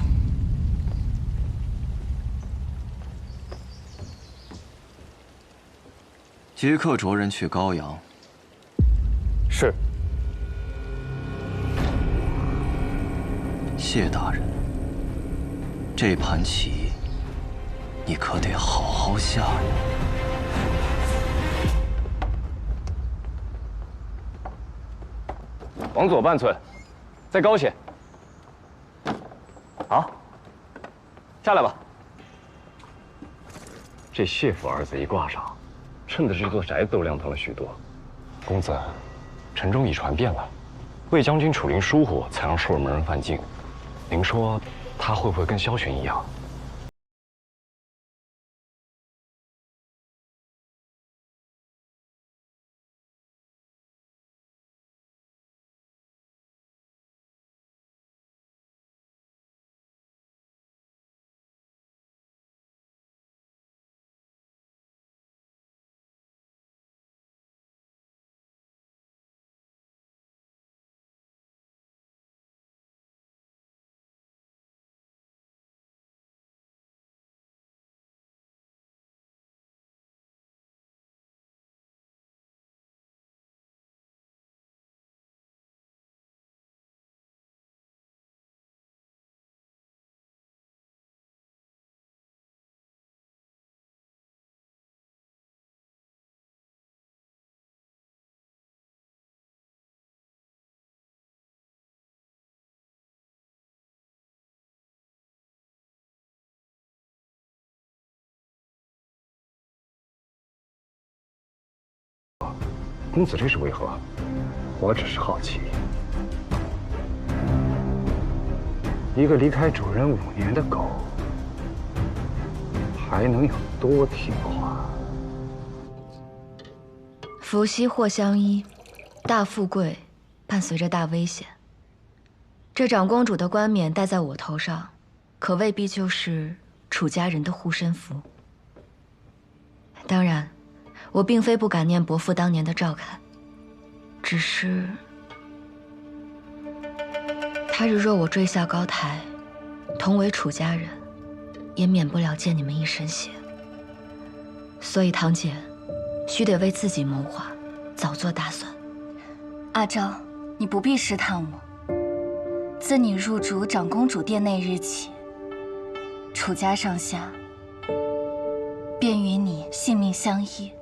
即刻着人去高阳。是。谢大人，这盘棋你可得好好下呀。往左半寸，再高些。好，下来吧。这谢府二字一挂上，趁的这座宅子都亮堂了许多。公子，城中已传遍了，魏将军楚灵疏忽，才让守门人犯境。您说他会不会跟萧玄一样？公子这是为何？我只是好奇，一个离开主人5年的狗，还能有多听话？伏羲祸相依，大富贵伴随着大危险。这长公主的冠冕戴在我头上，可未必就是楚家人的护身符。当然，我并非不感念伯父当年的照看，只是他日若我坠下高台，同为楚家人，也免不了溅你们一身血。所以堂姐，须得为自己谋划，早做打算。阿昭，你不必试探我。自你入主长公主殿那日起，楚家上下便与你性命相依，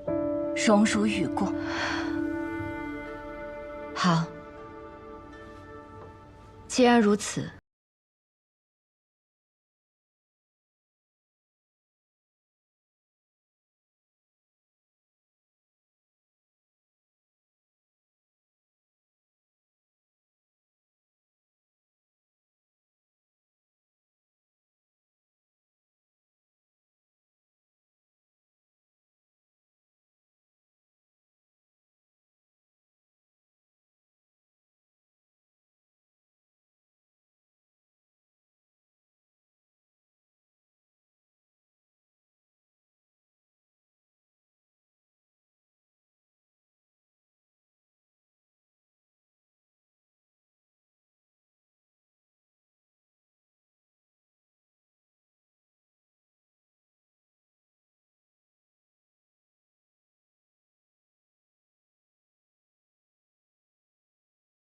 荣辱与共。好，既然如此，